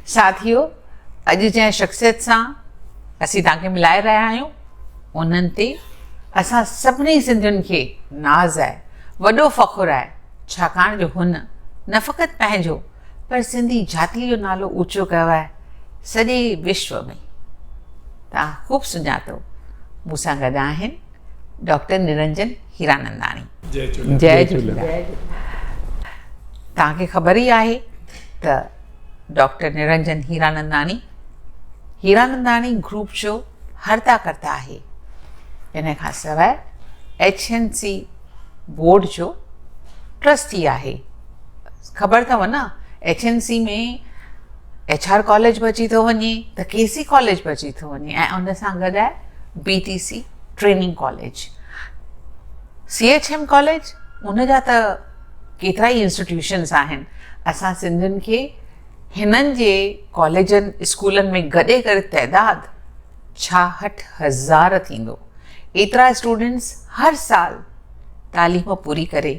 साथियो, अॼु जंहिं शख़्सियत सां असीं तव्हांखे मिलाए रहिया आहियूं उन्हनि ते असां सभिनी सिंधियुनि खे नाज़ आहे, वॾो फ़ख़ुरु आहे, छाकाणि जो हुन न फ़क़ति पंहिंजो पर सिंधी जातीअ जो नालो ऊचो कयो आहे सॼे विश्व में। तव्हां ख़ूब सुञातो, मूंसां गॾु आहिनि डॉक्टर निरंजन हीरानंदाणी। जय झूलेलाल। तव्हांखे ख़बर ई आहे त डॉक्टर निरंजन हीरानंदाणी ग्रुप जो हर्ता कर्ता आहे। इन खां सवाइ HNC बोर्ड जो ट्रस्टी आहे। ख़बर अथव न, HNC में HR कॉलेज बि अची थो वञे त KC कॉलेज बि अची थो वञे ऐं उन सां गॾु आहे BTC training college, CHM college, उन जा त केतिरा ई इंस्टीट्यूशन्स आहिनि। असां सिंधियुनि खे हिननि जे कॉलेजनि स्कूलनि में गॾे करे तइदादु 66,000 थींदो। एतिरा स्टूडेंट्स हर साल तालीम पूरी करे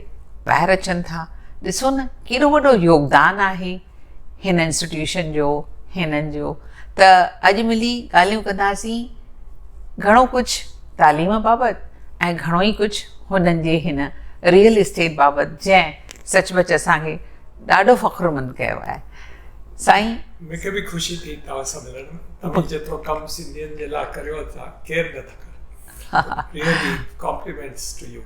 ॿाहिरि अचनि था। ॾिसो न केॾो वॾो योगदान आहे हिन इंस्टीट्यूशन जो, हिननि जो। त अॼु मिली ॻाल्हियूं कंदासीं घणो कुझु तालीम बाबति ऐं घणो ई कुझु हुननि जे हिन रियल इस्टेट बाबति, जंहिं सचमुच असांखे ॾाढो फ़ख़्रुमंद कयो आहे। साईं, मूंखे बि ख़ुशी थी तव्हां सां मिलण। तव्हां जेतिरो कमु सिंधियुनि जे लाइ करियो था केरु नथा करे। Really compliments to you.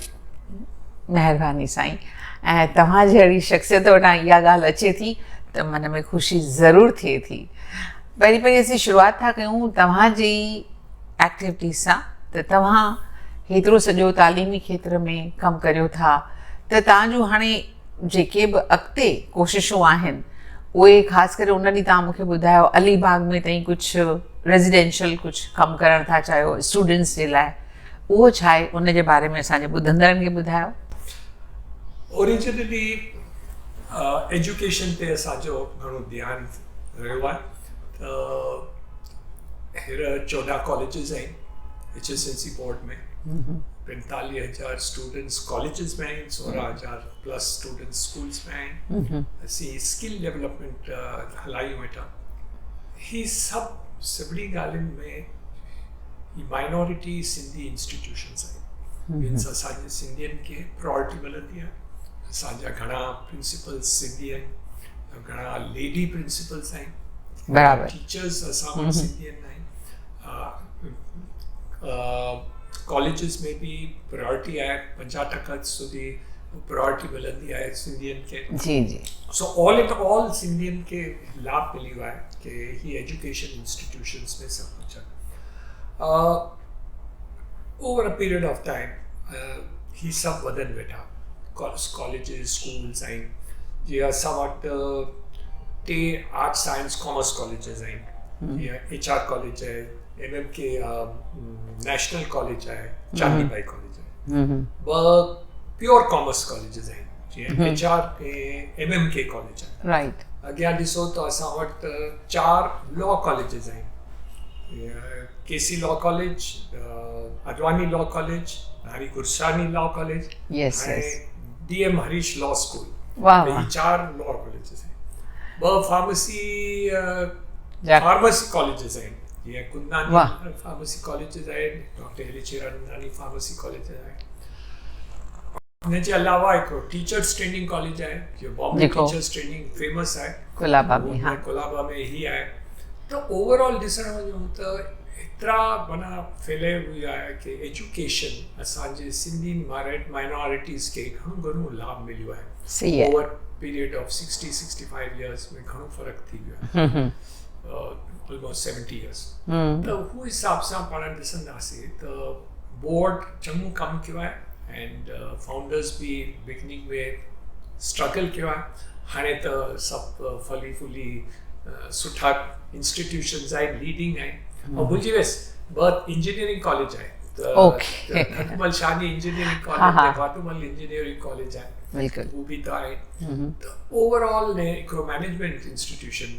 महिरबानी साईं। ऐं तव्हां जहिड़ी शख़्सियत वटां इहा ॻाल्हि अचे थी त मन में ख़ुशी ज़रूरु थिए थी। पहिरीं पहिरीं असीं शुरूआति था कयूं तव्हांजी एक्टिविटीज़ सां, त तव्हां हेतिरो सॼो तालीमी खेत्र में कमु करियो था, त तव्हांजूं हाणे जेके बि अॻिते कोशिशूं आहिनि उहे ख़ासि करे उन ॾींहुं तव्हां मूंखे ॿुधायो अलीबाग में ताईं कुझु रेज़िडेंशियल कुझु कमु करणु था चाहियो स्टूडेंट्स जे लाइ, उहो छा आहे उन जे बारे में असांजे ॿुधंदड़नि खे ॿुधायो। ओरिजिनली एजुकेशन ते असांजो घणो ध्यानु रहियो आहे। त हींअर 14 कॉलेजिस आहिनि HSNC बोर्ड में, 45,000 स्टूडेंट्स कॉलेजिस में आहिनि, 16,000 प्लस स्टूडेंट्स स्कूल्स में आहिनि। असीं स्किल डेवलपमेंट हलायूं वेठा। ही सभु सभिनी ॻाल्हियुनि में ही माइनॉरिटी सिंधी इंस्टीट्यूशन्स आहिनि। मीन्स असांजे सिंधियुनि खे प्रायोरिटी मिलंदी आहे। असांजा घणा प्रिंसिपल्स सिंधी आहिनि, घणा लेडी प्रिंसिपल्स आहिनि, टीचर्स असां वटि सिंधी आहिनि। कॉलेजिस में भी प्रायोरिटी आहे, 50% सुधी प्रायोरिटी मिलंदी आहे सिंधियुनि खे। जी जी। सो ऑल इन ऑल सिंधियुनि खे लाभ मिली वियो आहे कि ही एजुकेशन इंस्टीट्यूशन्स में सभु कुझु आहे। Over a period of time ही सभु वधनि वेठा। कॉलेजिस स्कूल्स आहिनि, जीअं असां वटि 3 आर्ट्स साइंस कॉमर्स कॉलेजिस आहिनि। जीअं HR कॉलेज आहे, MMK नेशनल कॉलेज आहे, चांदनी बाई कॉलेज आहे। 2 प्योर कॉमर्स कॉलेजिस आहिनि, जीअं HR ऐं MMK कॉलेज आहे। राइट। अॻियां ॾिसो त असां वटि 4 लॉ कॉलेजिस आहिनि। KC law college, Advani law college, Hari Gursani law college, ऐं DM हरीश लॉ स्कूल। ही 4 लॉ कॉलेजिस आहिनि। 2 फार्मेसी कॉलेजिस आहिनि, जीअं कुंदानी फार्मेसी कॉलेजिस आहिनि, doctor Ilyich Hiranandani pharmacy college आहे। हिन जे अलावा हिकिड़ो टीचर्स ट्रेनिंग कॉलेज आहे, जो बॉम्बे टीचर्स ट्रेनिंग फेमस आहे, कोलाबा में ही आहे। त ओवरऑल ॾिसण वञूं त एतिरा माना फैले हुई आहे कि एजुकेशन असांजे सिंधी माइनॉरिटीज़ खे घणो लाभ मिलियो आहे। ओवर पीरियड ऑफ 60-65 इयर्स में घणो फ़र्क़ु थी वियो आहे। Almost 70 years. त हू हिसाब सां पाण ॾिसंदासीं त बोर्ड चङो कमु कयो आहे एंड फाउंडर्स बि बिगनिंग में स्ट्रगल कयो आहे। हाणे त सभु फली फूली सुठा इंस्टीट्यूशन्स आहिनि, लीडिंग आहिनि। ऐं भुलिजी वियसि 2 इंजीनियरिंग कॉलेज आहे, त घटमल शानी इंजीनियरिंग कॉलेज, घाटूमल इंजीनियरिंग कॉलेज आहे, हू बि त आहे। त ओवरऑल हिकिड़ो management institution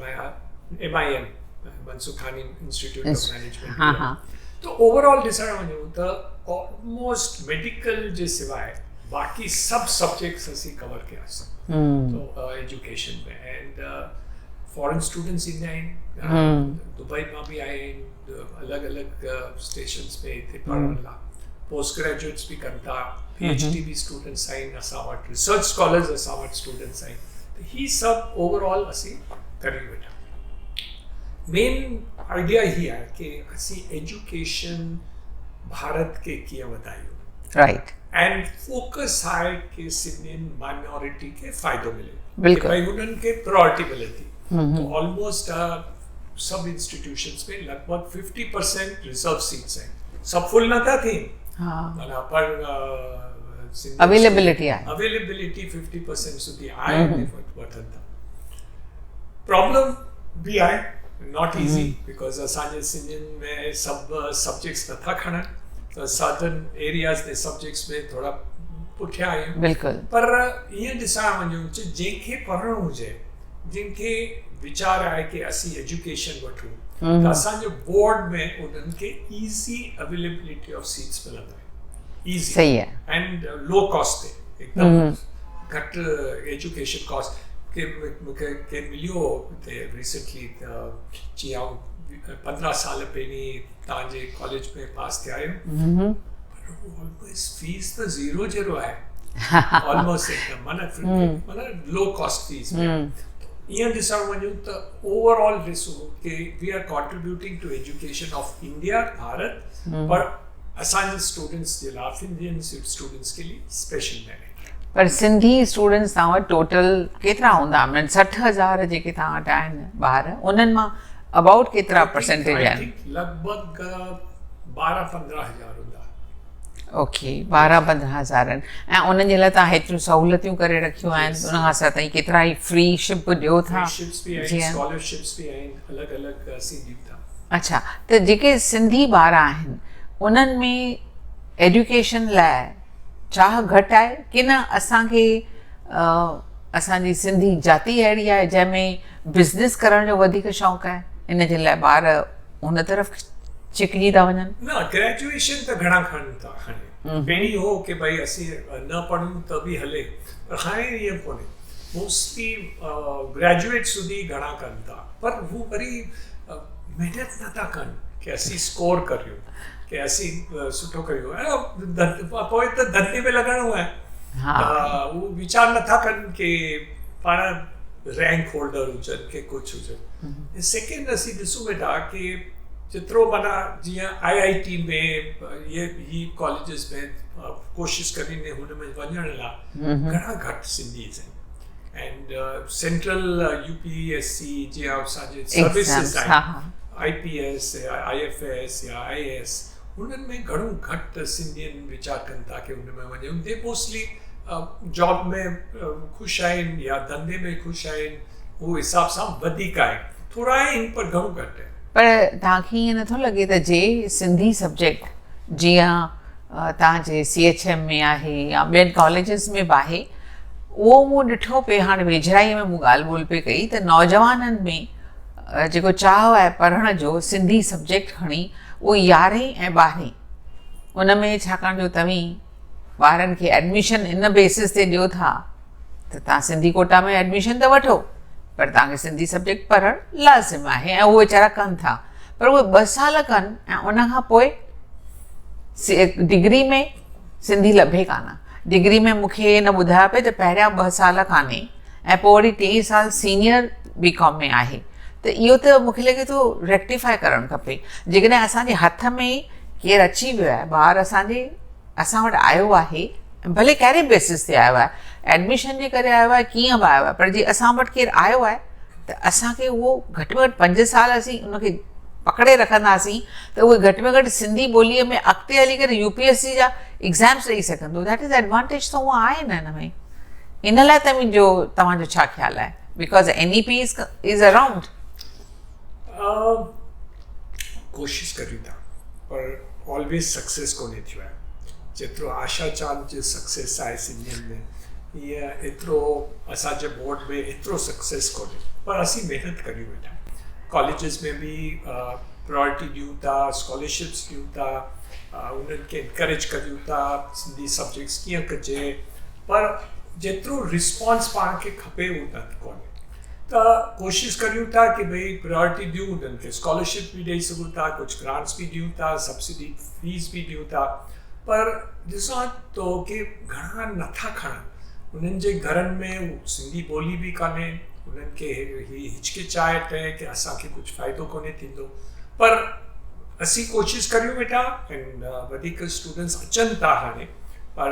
MIM Mansukhani institute of management. तो ओवरऑल ॾिसण वञूं त ऑलमोस्ट मेडिकल जे सवाइ बाक़ी सभु सब्जेक्ट्स असीं कवर कयासीं तो एजुकेशन में। एंड फॉरेन स्टूडेंट्स ईंदा आहिनि, दुबई मां बि आया आहिनि, अलॻि अलॻि स्टेशन्स में हिते पढ़ण लाइ, पोस्ट ग्रेजुएट्स बि कनि था, PhD बि स्टूडेंट्स आहिनि असां वटि, रिसर्च स्कॉलर्स असां वटि स्टूडेंट्स आहिनि, त ही सभु ओवरऑल असीं करी वेठा। मेन आइडिया ही आहे कि असीं एजुकेशन भारत के कीअं वधायूं, राइट, एंड फोकस आहे कि सिंधियन माइनॉरिटी खे फ़ाइदो मिले, बिल्कुलु। कि भई हुननि खे प्रायोरिटी मिले थी। तो ऑलमोस्ट सब इंस्टीट्यूशंस में लगभग 50% रिजर्व सीट्स आहिनि, सब फुल नथा थियनि, माना पर अवेलेबिलिटी आहे, अवेलेबिलिटी 50% સુધી आहे वठनि था। प्रॉब्लम भी आहे, नॉट इजी, बिकॉज असांजे सिंधियुनि में सब सब्जेक्ट्स नथा खणनि, त सर्टन एरियाज़ जे सब्जेक्ट्स में थोड़ा पुठियां आहियूं, बिल्कुलु। पर ईअं ॾिसण वञूं जंहिंखे पढ़णो हुजे, जिनखे वीचार आहे कि असीं एजुकेशन वठूं, त असांजे बोर्ड में उन्हनि खे ईज़ी अवेलेबिलिटी ऑफ सीट्स मिलंदा आहिनि, ईज़ी, सही आहे, एंड लो कॉस्ट ते, एकदम घटि एजुकेशन कॉस्ट। कि मूंखे केरु मिलियो हुते रिसेंटली, जीअं 15 साल पहिरीं तव्हांजे कॉलेज में पास थिया आहियो, पर ऑलमोस्ट फीस त ज़ीरो जहिड़ो आहे, ऑलमोस्ट एकदम माना लो कॉस्ट फीस में। ईअं ॾिसण वञूं त ओवरऑल ॾिसो कि we are contributing to education of India, Bharat, पर असांजे स्टूडेंट्स जे लाइ, इंडियन स्टूडेंट्स के लिए स्पेशल मेरिट। पर सिंधी स्टूडेंट्स तव्हां वटि टोटल केतिरा हूंदा? 60,000 जेके तव्हां वटि आहिनि ॿार, उन्हनि मां अबाउट केतिरा परसेंटेज आहिनि? लॻभॻि 12-15 हज़ार हूंदा। ओके, 12-15 हज़ार। ऐं उन्हनि जे लाइ तव्हां हेतिरियूं सहूलियतूं करे रखियूं आहिनि, उन खां सवाइ केतिरा ई फ्री शिप ॾियो था, स्कॉलरशिप्स बि आहिनि, अलॻि अलॻि असीं ॾियूं था। अच्छा, त जेके सिंधी ॿार आहिनि उन्हनि में एजुकेशन लाइ चाह घटि आहे कि न असांखे असांजी सिंधी जाती अहिड़ी आहे जंहिंमें बिज़नेस करण जो वधीक शौक़ु आहे, इन जे लाइ ॿार हुन तरफ़ छिकिजी था वञनि? न, ग्रेजुएशन त घणा खणनि था हाणे, पहिरीं हो कि भई असीं न पढ़ूं त बि हले, पर हाणे ईअं कोन्हे, मोस्टली ग्रेजुएट સુધી घणा कनि था, पर हू वरी महिनत नथा कनि कि असीं स्कोर करियूं, कि असीं सुठो करियूं, पोइ त धंधे में लॻणो आहे, उहो वीचार नथा कनि कि पाण रैंक होल्डर हुजनि कि कुझु हुजनि। सेकेंड असीं ॾिसूं वेठा कि जेतिरो माना जीअं IIT में ही कॉलेजिस में कोशिशि करींदे हुन में वञण लाइ घणा घटि सिंधीज़ आहिनि, एंड सेंट्रल UPSC जीअं असांजे सर्विसिस आहिनि, IPS या IFS या IAS, उन्हनि में घणो घटि सिंधियुनि वीचार कनि था कि हुन में वञूं। दे मोस्टली जॉब में ख़ुशि आहिनि या धंधे में ख़ुशि आहिनि, उहो हिसाब सां वधीक आहे, थोरा आहिनि पर घणो घटि आहे। पर तव्हांखे ईअं नथो लॻे त जे सिंधी सब्जेक्ट जीअं तव्हांजे CHM में आहे या ॿियनि कॉलेजिस में बि आहे, उहो मूं ॾिठो पिए, हाणे वेझराईअ में मूं ॻाल्हि ॿोल पई कई त नौजवाननि में जेको चाह आहे पढ़ण जो सिंधी सब्जेक्ट खणी, उहो 11 ऐं 12 उन में, छाकाणि जो तव्हीं ॿारनि खे एडमिशन इन बेसिस ते ॾियो था त तव्हां सिंधी कोटा में एडमिशन त वठो, पर तव्हांखे सिंधी सब्जेक्ट पढ़णु लाज़िम आहे, ऐं उहे वीचारा कनि था, पर उहे 2 साल कनि ऐं उन खां पोइ डिग्री में सिंधी लभे कान। डिग्री में मूंखे न ॿुधायो पिए त पहिरियां 2 साल कान्हे ऐं पोइ वरी 3 साल सीनियर BCom में आहे, त इहो त मूंखे लॻे थो रेक्टिफाई करणु खपे। जेकॾहिं असांजे हथ में केरु अची वियो आहे, ॿार असां वटि आयो आहे, भले कहिड़े बेसिस ते आयो आहे, एडमिशन जे करे आयो आहे, कीअं बि आयो आहे, पर जे असां वटि केरु आयो आहे त असांखे उहो घटि में घटि 5 साल असीं उनखे पकड़े रखंदासीं त उहे घटि में घटि सिंधी ॿोलीअ में अॻिते हली करे UPSC जा एग्ज़ाम्स ॾेई सघंदो। दैट इज़ एडवांटेज त उहो आहे न हिन में। इन लाइ तव्हांजो छा ख़्यालु आहे? Because NEP is around. कोशिशि करियूं था, पर ऑलवेज सक्सेस कोन्हे थियो आहे। जेतिरो आशा चांद जो सक्सेस आहे सिंधियुनि में, ईअं एतिरो असांजे बोर्ड में एतिरो सक्सेस कोन्हे, पर असीं महिनत करियूं वेठा। कॉलेजिस में बि प्रायोरिटी ॾियूं था, स्कॉलरशिप्स ॾियूं था, उन्हनि खे इनकरेज करियूं था, सिंधी सब्जेक्ट्स कीअं कजे, पर जेतिरो रिस्पॉन्स पाण खे खपे उहो न कोन्हे। त त कोशिशि करियूं था कि भई प्रायोरिटी ॾियूं उन्हनि खे स्कॉलरशिप बि ॾेई सघूं था, कुझु ग्रांट्स बि ॾियूं था, सब्सिडी फीस बि ॾियूं था, पर ॾिसां थो कि घणा नथा खणनि। उन्हनि जे घरनि में सिंधी ॿोली बि कान्हे, उन्हनि खे ही हिचकिचाहट आहे कि असांखे कुझु फ़ाइदो कोन्हे थींदो। पर असीं कोशिशि करियूं वेठा ऐं वधीक स्टूडेंट्स अचनि था हाणे, पर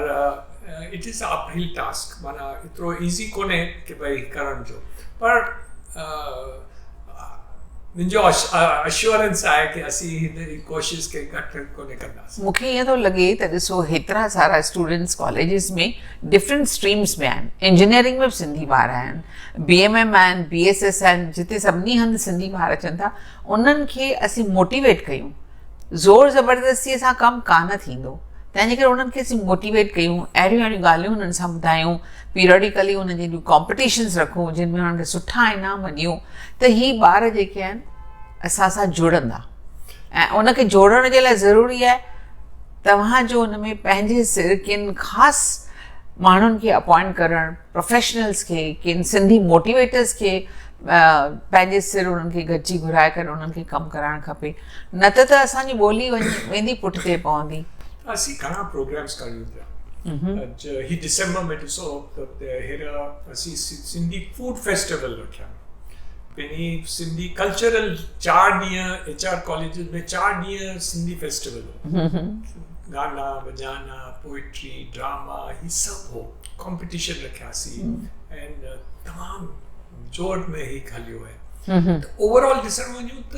it is a uphill task, माना एतिरो ईज़ी कोन्हे कि भई करण जो। पर मुंहिंजो अश्योरेंस आहे कि असीं हिन कोशिशि खे घटि कोन्हे कंदासीं। मूंखे ईअं थो लॻे त ॾिसो हेतिरा सारा स्टूडेंट्स कॉलेजिस में डिफरेंट स्ट्रीम्स में आहिनि, इंजीनियरिंग में बि सिंधी ॿार आहिनि, BMM आहिनि, BSS आहिनि, जिते सभिनी हंधि सिंधी ॿार अचनि था। उन्हनि खे असीं मोटिवेट कयूं, ज़ोर ज़बरदस्तीअ सां कमु कान थींदो, तंहिंजे करे उन्हनि खे असीं मोटिवेट कयूं, अहिड़ियूं अहिड़ियूं ॻाल्हियूं उन्हनि सां ॿुधायूं, पीरियडिकली उन्हनि जी कॉम्पिटिशन्स रखूं जिन में उन्हनि खे सुठा इनाम ॾियूं, त ही ॿार जेके आहिनि असां सां जुड़ंदा। ऐं उनखे जोड़ण जे लाइ ज़रूरी आहे तव्हांजो उन में पंहिंजे सिर किन ख़ासि माण्हुनि खे अपॉइंट करणु, प्रोफेशनल्स खे, किन सिंधी मोटिवेटर्स खे पंहिंजे सिर उन्हनि खे गॾिजी घुराए करे उन्हनि खे कमु कराइणु खपे, न त असांजी ॿोली वेंदी पुठिते पवंदी। असीं घणा प्रोग्राम्स करियूं था। ही डिसेंबर में ॾिसो त हींअर असीं सिंधी फूड फेस्टिवल रखिया, पंहिंजी सिंधी कल्चरल 4 ॾींहं HR कॉलेजिस में 4 ॾींहं सिंधी फेस्टिवल, गाना बजाना, पोइट्री, ड्रामा, ही सभु हो, कॉम्पिटिशन रखियासीं ऐं तमामु जोर में ही हलियो आहे। त ओवरऑल ॾिसण वञूं त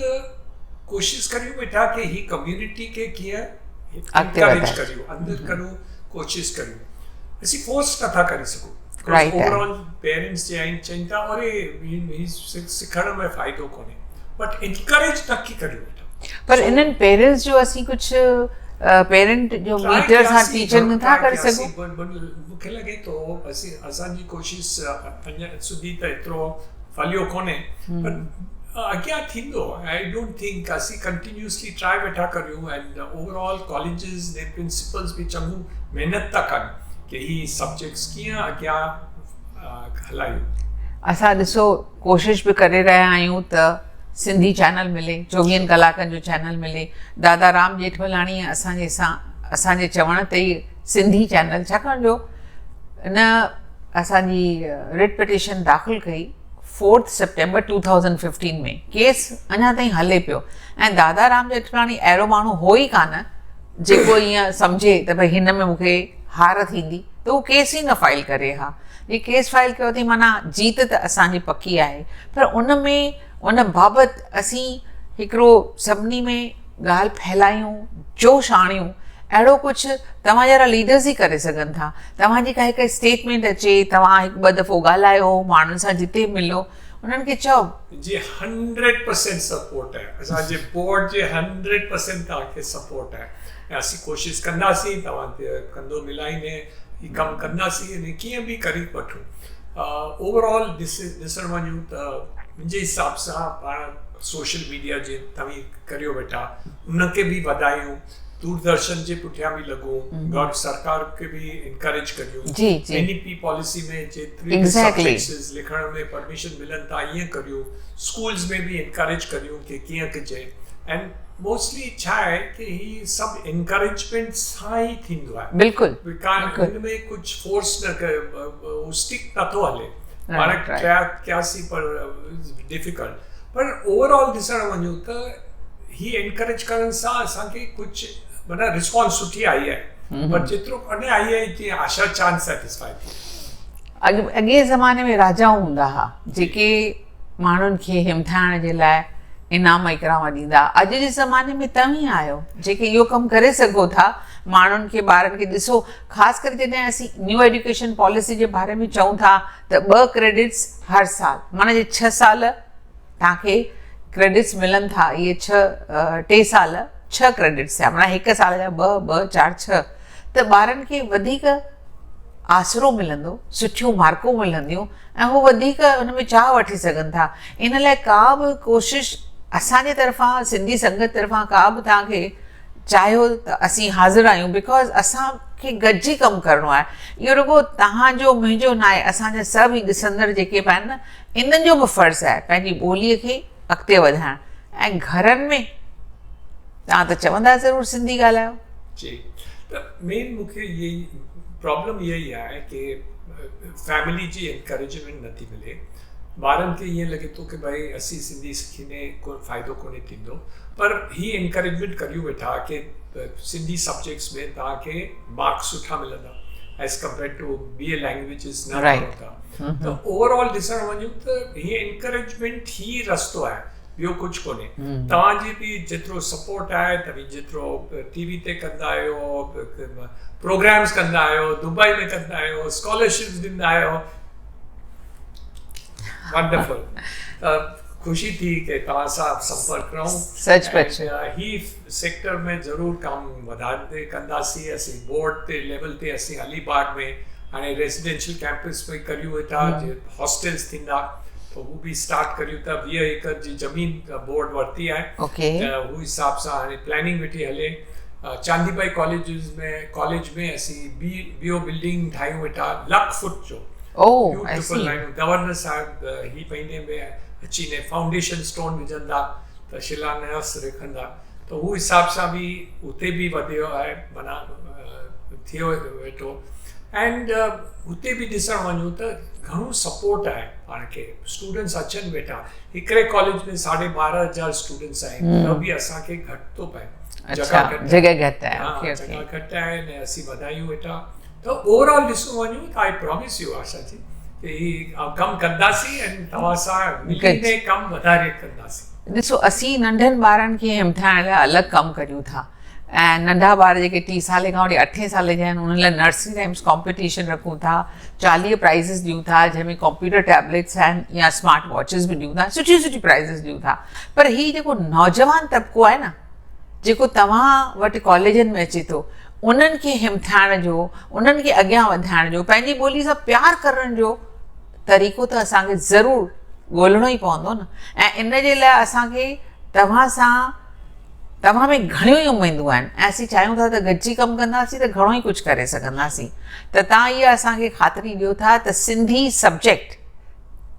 कोशिशि करियूं वेठा कि ही कम्युनिटी खे कीअं encourage करियूं, अंदरि करूं, कोशिशि करियूं। असीं फोर्स नथा करे सघूं। ओवरऑल पेरेंट्स जे आहिनि चवनि था अरे सिखण में फ़ाइदो कोन्हे, बट एनकरेज नथी करियूं वेठा। पर इन्हनि पेरेंट्स जो असीं कुझु पेरेंट जो मीटर सां टीचर नथा करे सघूं। मूंखे लॻे थो असांजी कोशिशि अञा सुधी त एतिरो फलियो कोन्हे, अॻियां थींदो। आई डोंट थिंक असीं कंटिन्यूसली ट्राई वेठा करियूं ऐं ओवरऑल कॉलेजिस ऐं प्रिंसिपल्स बि चङो महिनत था कनि कि ही सब्जेक्ट्स कीअं अॻियां हलायूं। असां ॾिसो कोशिशि बि करे रहिया आहियूं त सिंधी चैनल मिले, 24 कलाकनि जो चैनल मिले। दादा राम जेठमलाणीअ असांजे चवण ते ई सिंधी चैनल, छाकाणि जो इन असांजी रिट पिटिशन दाख़िल कई 4 सितंबर 2015 में, केस अञा ताईं हले पियो ऐं दादा राम जेठमलाणी अहिड़ो माण्हू हो ई कान जेको ईअं सम्झे त भई हिन में मूंखे हार थींदी त उहो केस ई न फाइल करे। हा, ये केस फाइल कयो अथई, माना जीत त असांजी पकी आहे। पर उन में उन बाबति असीं हिकिड़ो सभिनी में ॻाल्हि फैलायूं, जोश आणियूं, अहिड़ो कुझु तव्हां जहिड़ा लीडर्स ई करे सघनि था। तव्हांजी का हिकु स्टेटमेंट अचे, तव्हां हिकु ॿ दफ़ो ॻाल्हायो, माण्हुनि सां जिते मिलो, उन्हनि खे चओ जी 100% सपोर्ट आहे, असांजे बोर्ड जे 100% तव्हांखे सपोर्ट आहे ऐं असीं कोशिशि कंदासीं, तव्हांखे कंधो मिलाईंदे ही कमु कंदासीं ऐं कीअं बि करे वठूं। ओवरऑल ॾिसण वञूं त मुंहिंजे हिसाब सां पाण सोशल मीडिया जे तव्हीं करियो वेठा, उनखे बि वधायूं, दूरदर्शन जे पुठियां बि लॻूं, गौर सरकार खे बि इनकरेज करियूं। NEP पॉलिसी में जेतिरी सब्जेक्ट्स लिखण में परमिशन मिलनि था ईअं करियूं, स्कूल्स में बि इनकरेज करियूं कि कीअं कजे। एंड मोस्टली छा आहे कि ही सभु इनकरेजमेंट सां ई थींदो आहे। बिल्कुलु हिन में कुझु फोर्स न करे, स्टिक नथो हले, पाण कयासीं पर डिफिकल्ट। पर ओवरऑल ॾिसण वञूं त ही एनकरेज करण सां असांखे कुझु माना रिस्पॉन्स सुठी आई आहे, पर जेतिरो कोन्हे आई आहे जीअं आशा चांद सेटिस्फाई थी। अॻे ज़माने में राजाऊं हूंदा हुआ जेके माण्हुनि खे हिमथाइण जे लाइ इनाम इकराम ॾींदा। अॼु जे ज़माने में तव्हीं आहियो जेके इहो कमु करे सघो था, माण्हुनि खे, ॿारनि खे। ॾिसो, ख़ासि करे जॾहिं असीं न्यू एजुकेशन पॉलिसी जे बारे में चऊं था त 2 क्रेडिट्स हर साल, माना जे 6 साल तव्हांखे क्रेडिट्स मिलनि था, इहे 3 साल 6 क्रेडिट्स थिया, माना 1 साल जा 2, 2, 4, 6। त ॿारनि खे वधीक आसरो मिलंदो, सुठियूं मार्कूं मिलंदियूं ऐं हू वधीक हुन में चाह वठी सघनि था। इन लाइ का बि कोशिशि असांजे तरफ़ां, सिंधी संगत तरफ़ां का बि तव्हांखे चाहियो त असीं हाज़िर आहियूं, बिकॉज़ खे गॾिजी कमु करिणो आहे. इहो रुॻो तव्हांजो मुंहिंजो न आहे, असांजा सभु ई ॾिसंदड़ जेके बि आहिनि न, इन्हनि जो बि फ़र्ज़ु आहे पंहिंजी ॿोलीअ खे अॻिते वधाइणु. ऐं घरनि में तव्हां त चवंदा ज़रूरु सिंधी ॻाल्हायो. जी, त मेन मूंखे इहा ई प्रॉब्लम इहा ई आहे कि फैमिली जी एनकरेजमेंट नथी मिले. ॿारनि खे ईअं लॻे थो की भई असीं सिंधी सिखीने को फ़ाइदो कोन्हे थींदो, पर ही एनकरेजमेंट करियूं वेठा कि सिंधी सब्जेक्ट्स में तव्हांखे मार्क्स सुठा मिलंदा एज़ कम्पेयर टू ॿिए लैंग्वेजिस न करो था. त ओवरऑल ॾिसणु वञूं त हीअ एनकरेजमेंट ही रस्तो आहे, ॿियो कुझु कोन्हे. तव्हांजी बि जेतिरो सपोर्ट आहे, तव्हां जेतिरो टीवी ते कंदा आहियो, प्रोग्राम्स कंदा आहियो, दुबई में कंदा आहियो, स्कॉलरशिप्स ॾींदा आहियो, वंडरफुल. ख़ुशी थी कि तव्हां सां संपर्क रहूं. सचपच ही सेक्टर में ज़रूरु कमु वधाईंदे कंदासीं. असीं बोर्ड ते लेवल ते असीं अलीबाग में हाणे रेसिडेंशियल कैंपस में करियूं वेठा, हॉस्टल्स थींदा त हू बि स्टार्ट करियूं था. 20 एकड़ जी ज़मीन बोर्ड वरिती आहे, त हू हिसाब सां हाणे प्लैनिंग वेठी हले. चांदीबाई कॉलेज में असीं ॿियो बिल्डिंग ठाहियूं वेठा 1 लाख फुट जो. गवर्नर साहिब ही महीने में अची ने फाउंडेशन स्टोन विझंदा त शिलान्यास रखंदा, त हू हिसाब सां बि उते बि वधियो आहे, माना थियो वेठो. एंड हुते बि ॾिसणु वञूं त घणो सपोर्ट आहे पाण खे. स्टूडेंट्स अचनि वेठा. हिकिड़े कॉलेज में 12,500 स्टूडेंट्स आहिनि, त बि असांखे घटि थो पए. जॻह घटि आहे ऐं असीं वधायूं वेठा. त ओवरऑल ॾिसो वञूं त I promise U Asha ji कि कमु कंदासीं ऐं तव्हां सां मिली कमु वधारे कंदासीं. ॾिसो, असीं नंढनि ॿारनि खे हिमथाइण लाइ अलॻि कमु करियूं था. ऐं नंढा ॿार जेके 30 साल खां वठी 8 साल जा आहिनि, उन्हनि लाइ नर्सरी राइम्स कॉम्पिटिशन रखूं था, 40 प्राइज़िस ॾियूं था, जंहिंमें कंप्यूटर टैबलेट्स आहिनि या स्मार्ट वॉचिस बि ॾियूं था, सुठी प्राइज़िस ॾियूं था. पर हीउ जेको नौजवान तबिको आहे न, जेको तव्हां वटि कॉलेजनि में अचे थो, उन्हनि खे हिमथाइण जो, उन्हनि खे अॻियां वधाइण जो, पंहिंजी ॿोली सां प्यारु करण जो तरीक़ो त असांखे ज़रूरु ॻोल्हणो ई पवंदो न. ऐं इन जे लाइ असांखे तव्हां में घणियूं ई उमेदूं आहिनि ऐं असीं चाहियूं था त गॾिजी कमु कंदासीं त घणो ई कुझु करे सघंदासीं. त तव्हां इहा असांखे ख़ातिरी ॾियो था त सिंधी सब्जेक्ट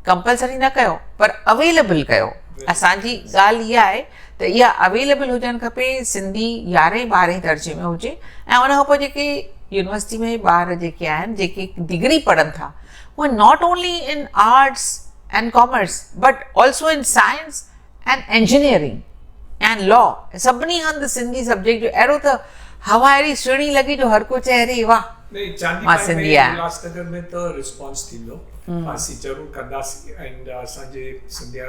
कंपलसरी न कयो, पर अवेलेबल कयो. असांजी ॻाल्हि इहा आहे त इहा अवेलेबल हुजणु खपे. सिंधी 11 12 दर्जे में हुजे. ऐं उन खां पोइ जेके यूनिवर्सिटी में ॿार जेके आहिनि, जेके डिग्री पढ़नि था, उहे not only in arts and commerce but also in science and engineering and law. सभिनी हंधि सिंधी सब्जेक्ट जो अहिड़ो त हवा अहिड़ी सुहिणी लॻी जो हर को चए अरे वाह मां सिंधी आहियां. उल्हासनगर में त रिस्पॉन्स थींदो, असीं ज़रूरु कंदासीं. ऐं असांजे सिंधिया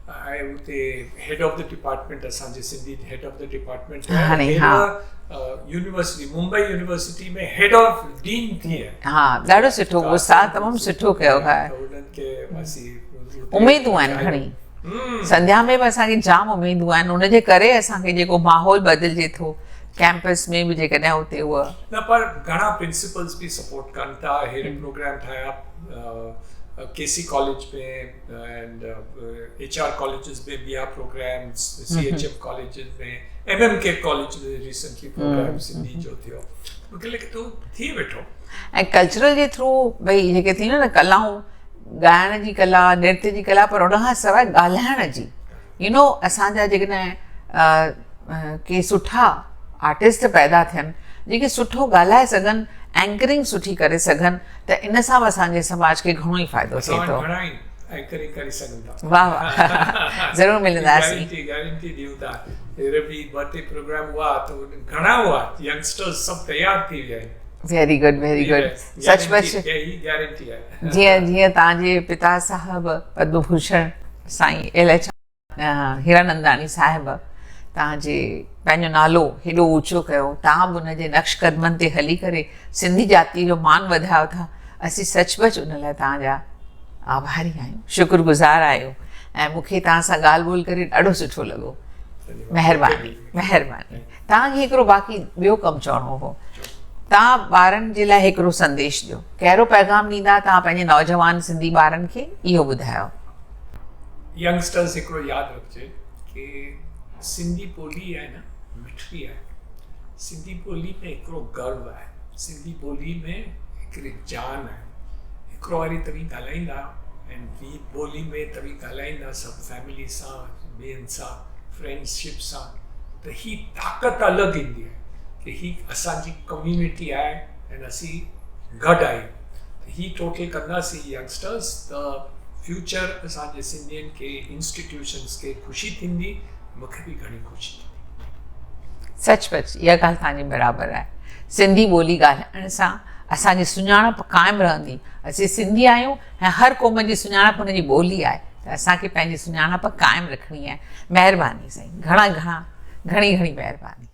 आहे उते हेड ऑफ द डिपार्टमेंट, असांजे Sindhi head of the department university, Mumbai university में हेड ऑफ डीन थी आहे. हा, ॾाढो सुठो, उस्ताद तमामु सुठो कयो आहे. उन्हनि खे असीं उमेदूं आहिनि घणी. संध्या में बि असांखे जाम उमेदूं आहिनि. उनजे करे असांखे जेको माहौल बदिलजे थो कैंपस में बि, जेकॾहिं हुते उहा न, पर घणा प्रिंसिपल्स बि सपोर्ट कनि था. अहिड़े प्रोग्राम ठाहिया केसी कॉलेज में एंड HR कॉलेजिस में ॿिया प्रोग्राम्स, CHM कॉलेजिस में, MMK कॉलेज में रिसेंटली प्रोग्राम सिंधी जो थियो. मूंखे लॻे थो थी वेठो. ऐं कल्चरल जे थ्रू भई जेके थी न कलाऊं, ॻाइण जी कला, नृत्य जी कला, पर उनखां सवाइ ॻाल्हाइण जी, असांजा जेकॾहिं के सुठा आर्टिस्ट पैदा थियनि जेके सुठो ॻाल्हाए सघनि, एंकरिंग सुठी करे सघनि, त इन सां बि असांजे समाज खे घणो ई फ़ाइदो थिए थो. वाह वाह, ज़रूरु मिलंदासीं. गारंटी ॾियूं था. अहिड़े बि 2-3 प्रोग्राम हुआ त घणा हुआ, यंगस्टर्स सभु तयार थी विया आहिनि. Very good, very good. सचमुच जीअं तव्हांजे पिता साहिब पद्म भूषण साईं LH हीरानंदानी साहिब तव्हांजे पंहिंजो नालो हेॾो ऊचो कयो, तव्हां बि हुनजे नक्श क़दमनि ते हली करे सिंधी जाती जो मान वधायो था. असीं सचमुच उन लाइ तव्हांजा आभारी आहियूं, शुक्रगुज़ार आहियूं. ऐं मूंखे तव्हां सां ॻाल्हि ॿोल करे ॾाढो सुठो लॻो. महिरबानी. तव्हांखे हिकिड़ो बाक़ी ॿियो कमु चवणो हो. तव्हां ॿारनि जे लाइ हिकिड़ो संदेश ॾियो. कहिड़ो पैगाम ॾींदा तव्हां पंहिंजे नौजवान सिंधी ॿारनि खे, इहो ॿुधायो. यंगस्टर्स हिकिड़ो यादि रखिजे कि सिंधी ॿोली आहे न, मिठड़ी आहे. सिंधी ॿोली में हिकिड़ो गर्व आहे. सिंधी ॿोली में हिकिड़ी जान आहे। हिकिड़ो वारी तव्हीं ॻाल्हाईंदा ऐं ॿी ॿोली में तव्हीं ॻाल्हाईंदा सभु फैमिली सां, ॿियनि सां, फ्रेंडशिप सां, त ही ताक़त अलॻि ईंदी आहे कि ही असांजी कम्यूनिटी आहे ऐं असीं गॾु आहियूं। ही टोटल कंदासीं यंगस्टर्स त फ्यूचर असांजे सिंधियुनि खे, इंस्टीट्यूशन्स खे ख़ुशी थींदी, मूंखे बि घणी ख़ुशी थींदी। सचपच इहा ॻाल्हि तव्हांजी बराबरि आहे। सिंधी ॿोली ॻाल्हाइण सां असांजी सुञाणप क़ाइमु रहंदी। असीं सिंधी आहियूं ऐं हर क़ौम जी सुञाणप हुनजी ॿोली आहे, त असांखे पंहिंजी सुञाणप क़ाइमु रखणी आहे। महिरबानी साईं, घणी घणी महिरबानी।